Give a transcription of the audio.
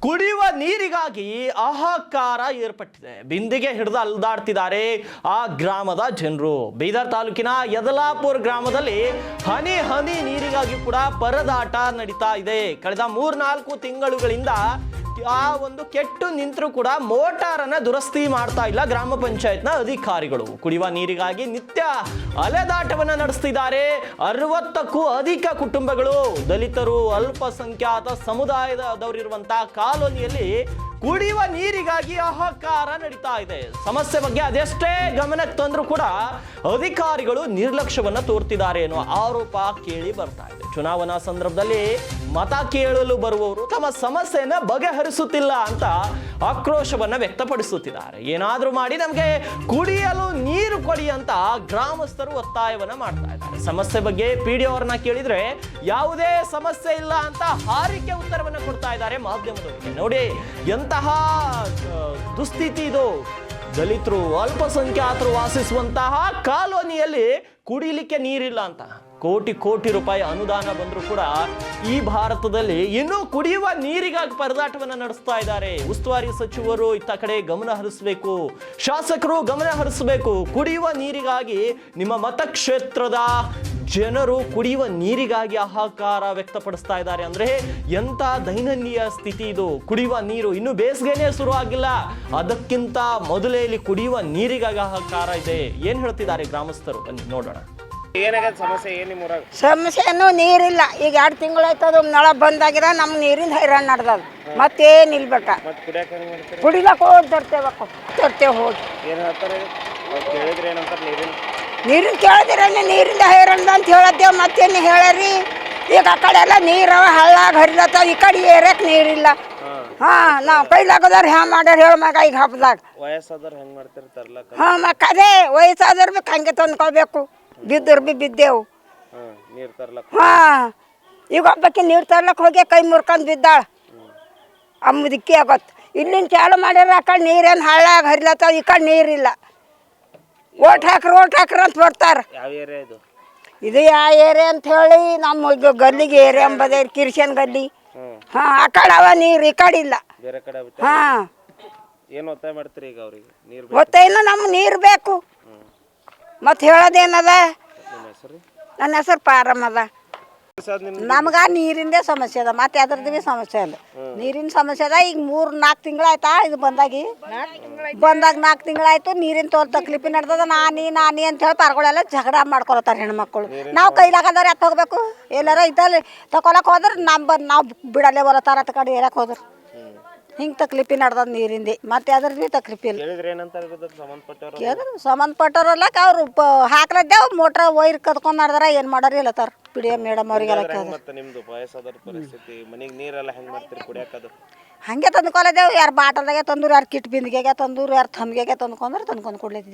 ಕುಡಿಯುವ ನೀರಿಗಾಗಿ ಹಾಹಾಕಾರ ಏರ್ಪಟ್ಟಿದೆ. ಬಿಂದಿಗೆ ಹಿಡಿದು ಅಲ್ದಾಡ್ತಿದ್ದಾರೆ ಆ ಗ್ರಾಮದ ಜನರು. ಬೀದರ್ ತಾಲೂಕಿನ ಯದಲಾಪುರ ಗ್ರಾಮದಲ್ಲಿ ಹನಿ ಹನಿ ನೀರಿಗಾಗಿ ಕೂಡ ಪರದಾಟ ನಡೀತಾ ಇದೆ. ಕಳೆದ 3-4 ತಿಂಗಳುಗಳಿಂದ ಆ ಒಂದು ಕೆಟ್ಟು ನಿಂತರೂ ಕೂಡ ಮೋಟಾರನ್ನ ದುರಸ್ತಿ ಮಾಡ್ತಾ ಇಲ್ಲ ಗ್ರಾಮ ಪಂಚಾಯತ್ನ ಅಧಿಕಾರಿಗಳು. ಕುಡಿಯುವ ನೀರಿಗಾಗಿ ನಿತ್ಯ ಅಲೆದಾಟವನ್ನ ನಡೆಸ್ತಿದ್ದಾರೆ. 60ಕ್ಕೂ ಅಧಿಕ ಕುಟುಂಬಗಳು, ದಲಿತರು, ಅಲ್ಪಸಂಖ್ಯಾತ ಸಮುದಾಯದವರಿರುವಂತಹ ಕಾಲೋನಿಯಲ್ಲಿ ಕುಡಿಯುವ ನೀರಿಗಾಗಿ ಹಾಹಾಕಾರ ನಡೀತಾ ಇದೆ. ಸಮಸ್ಯೆ ಬಗ್ಗೆ ಅದೆಷ್ಟೇ ಗಮನಕ್ಕೆ ತಂದ್ರೂ ಕೂಡ ಅಧಿಕಾರಿಗಳು ನಿರ್ಲಕ್ಷ್ಯವನ್ನ ತೋರ್ತಿದ್ದಾರೆ ಎನ್ನುವ ಆರೋಪ ಕೇಳಿ ಬರ್ತಾ ಇದೆ. ಚುನಾವಣಾ ಸಂದರ್ಭದಲ್ಲಿ ಮತ ಕೇಳಲು ಬರುವವರು ತಮ್ಮ ಸಮಸ್ಯೆಯನ್ನ ಬಗೆಹರಿಸುತ್ತಿಲ್ಲ ಅಂತ ಆಕ್ರೋಶವನ್ನ ವ್ಯಕ್ತಪಡಿಸುತ್ತಿದ್ದಾರೆ. ಏನಾದ್ರೂ ಮಾಡಿ ನಮಗೆ ಕುಡಿಯಲು ನೀರು ಕೊಡಿ ಅಂತ ಗ್ರಾಮಸ್ಥರು ಒತ್ತಾಯವನ್ನ ಮಾಡ್ತಾ ಇದ್ದಾರೆ. ಸಮಸ್ಯೆ ಬಗ್ಗೆ ಪಿಡಿಒ ಅವರನ್ನ ಕೇಳಿದ್ರೆ ಯಾವುದೇ ಸಮಸ್ಯೆ ಇಲ್ಲ ಅಂತ ಹಾರಿಕೆ ಉತ್ತರವನ್ನ ಕೊಡ್ತಾ ಇದ್ದಾರೆ ಮಾಧ್ಯಮದವರಿಗೆ. ನೋಡಿ ಎಂತಹ ದುಸ್ಥಿತಿ ಇದು. ದಲಿತರು, ಅಲ್ಪಸಂಖ್ಯಾತರು ವಾಸಿಸುವಂತಹ ಕಾಲೋನಿಯಲ್ಲಿ ಕುಡಿಲಿಕ್ಕೆ ನೀರಿಲ್ಲ ಅಂತ ಕೋಟಿ ರೂಪಾಯಿ ಅನುದಾನ ಬಂದರೂ ಕೂಡ ಈ ಭಾರತದಲ್ಲಿ ಇನ್ನೂ ಕುಡಿಯುವ ನೀರಿಗಾಗಿ ಪರದಾಟವನ್ನು ನಡೆಸ್ತಾ ಇದ್ದಾರೆ. ಉಸ್ತುವಾರಿ ಸಚಿವರು ಇತ್ತ ಕಡೆ ಗಮನ ಹರಿಸಬೇಕು, ಶಾಸಕರು ಗಮನ ಹರಿಸಬೇಕು. ಕುಡಿಯುವ ನೀರಿಗಾಗಿ ನಿಮ್ಮ ಮತಕ್ಷೇತ್ರದ ಜನರು ಕುಡಿಯುವ ನೀರಿಗಾಗಿ ಹಾಹಾಕಾರ ವ್ಯಕ್ತಪಡಿಸ್ತಾ ಇದ್ದಾರೆ. ಅಂದ್ರೆ ಎಂತ ದೈನಂದಿನ ಸ್ಥಿತಿ ಇದು. ಕುಡಿಯುವ ನೀರು ಇನ್ನು ಬೇಸಿಗೆನೇ ಶುರು ಆಗಿಲ್ಲ, ಅದಕ್ಕಿಂತ ಮೊದಲೇ ಇಲ್ಲಿ ಕುಡಿಯುವ ನೀರಿಗಾಗಿ ಹಾಹಾಕಾರ ಇದೆ. ಏನ್ ಹೇಳ್ತಿದ್ದಾರೆ ಗ್ರಾಮಸ್ಥರು ಬನ್ನಿ ನೋಡೋಣ. ಸಮಸ್ಯೆನೂ ನೀರಿಲ್ಲ. ಈಗ 2 ತಿಂಗಳಾಯ್ತು ಅದು ನಳ ಬಂದಾಗಿರ ನಮ್ಗೆ ನೀರಿನ ಹೈರಾಣ ನಡೆದದ. ಮತ್ತೇನು ಇಲ್ಬೇಕ ಕುಡಿಲಕ್ಕ ಹೋಗಿ ತರ್ತೇವೆ ಹೋಗಿ ನೀರಿನ ಕೇಳಿದ್ರೆ ನೀರಿಂದ ಹೈರಾಣ ಅಂತ ಹೇಳತ್ತೇವೆ. ಮತ್ತೇನು ಹೇಳರಿ. ಈಗ ಆ ಕಡೆ ಎಲ್ಲ ನೀರು ಹಳ್ಳಾಗ ಹರಿಲತ್ತ, ಈ ಕಡೆ ಏರಕ್ಕೆ ನೀರಿಲ್ಲ. ನಾವು ಕೈಲಾಗದವ್ರು ಹ್ಯಾಂಗ ಮಾಡ್ಯಾರ ಹೇಳ ಮಗ. ಈಗ ಹಬ್ಬದಾಗ ಅದೇ ವಯಸ್ಸಾದವ್ರು ಬೇಕು ಹಂಗೆ ತಂದ್ಕೊಳ್ಬೇಕು. ಬಿದ್ದರು ಬಿದ್ದೇವು. ಈಗ ಒಬ್ಬಕ್ಕೆ ನೀರು ತರ್ಲಕ್ಕೆ ಹೋಗಿ ಕೈ ಮುರ್ಕೊಂಡು ಬಿದ್ದಾಳ. ಮುದುಕಿ ಆಗೋತ್ತು. ಇಲ್ಲಿಂದ ಚಾಲು ಮಾಡ್ಯಾರ ಆ ಕಡೆ ನೀರೇನು ಹಳ್ಳಾಗ ಹರಿಲತ್ತ, ಈ ಕಡೆ ನೀರಿಲ್ಲ. ಓಟ್ ಹಾಕ್ರಿ ಅಂತ ಬರ್ತಾರ. ಇದು ಯಾವ ಏರಿಯಾ ಅಂತ ಹೇಳಿ ನಮ್ಮ ಗಲ್ಲಿಗೆ ಏರಿಯಾ ಅಂಬದ ಕಿರ್ಶನ್ ಗಲ್ಲಿ. ಆ ಕಡೆ ಅವ ನೀರು, ಈ ಕಡೆ ಇಲ್ಲ. ಒತ್ತಾಯಿನ ನಮ್ಗೆ ನೀರು ಬೇಕು. ಮತ್ತೆ ಹೇಳೋದೇನದ, ನನ್ನ ಹೆಸರು ಪಾರಮ್ಮದ. ನಮ್ಗೆ ನೀರಿಂದೇ ಸಮಸ್ಯೆ ಅದ, ಮತ್ತೆ ಅದ್ರದ್ದು ಭೀ ಸಮಸ್ಯೆ ಅಲ್ಲ. ನೀರಿನ ಸಮಸ್ಯೆ ಅದ. ಈಗ 3-4 ತಿಂಗಳಾಯ್ತಾ ಇದು ಬಂದಾಗ 4 ತಿಂಗಳಾಯ್ತು. ನೀರಿನ ತೋಲ್ ತಕ್ಲೀಫಿ ನಡ್ದದ. ನಾನಿ ಅಂತ ಹೇಳಿ ಪಾರ್ಗಳೆಲ್ಲ ಜಗಳ ಮಾಡ್ಕೊಳತ್ತಾರ ಹೆಣ್ಮಕ್ಳು. ನಾವು ಕೈಲಾಗದವ್ರು ಯಾಕೆ ಹೋಗ್ಬೇಕು? ಎಲ್ಲಾರ ಇದ್ದಲ್ಲಿ ತಗೊಳಕ್ ಹೋದ್ರೆ ನಾವು ಬಿಡಲ್ಲೇ ಬರತ್ತಾರ ಅತ್ತ ಕಡೆ ಏರಕ್ಕೆ ಹೋದ್ರೆ. ಹಿಂಗೆ ತಕ್ಲೀಫಿ ನಡ್ದದ ನೀರಿಂದೆ. ಮತ್ತೆ ಅದ್ರದ್ದು ಭೀ ತಕ್ಲೀಫಿ ಇಲ್ಲ. ಸಂಬಂಧಪಟ್ಟವ್ರಲ್ಲ ಅವ್ರು ಹಾಕ್ಲದ್ದೇವ್ ಮೋಟ್ರ್ ವೈರ್ ಕದ್ಕೊಂಡು ನಡ್ದಾರ. ಏನು ಮಾಡಾರ ಇಲ್ಲತ್ತಾರ ಪಿಡಿಎ ಮೇಡಮ್ ಅವ್ರಿಗೆಲ್ಲ ಹಂಗೆ ತಂದ್ಕೊಳದೇವು. ಯಾರು ಬಾಟಲ್ದಾಗೆ ತಂದ್ರು, ಯಾರು ಕಿಟ್ ಬಿಂದಿಗೆ ತಂದ್ರು, ಯಾರು ತಂದ್ಗೆ ತಂದ್ಕೊಂಡ್ರೆ ತಂದ್ಕೊಂಡು ಕೊಡ್ಲತ್ತಿದ್ದೆ.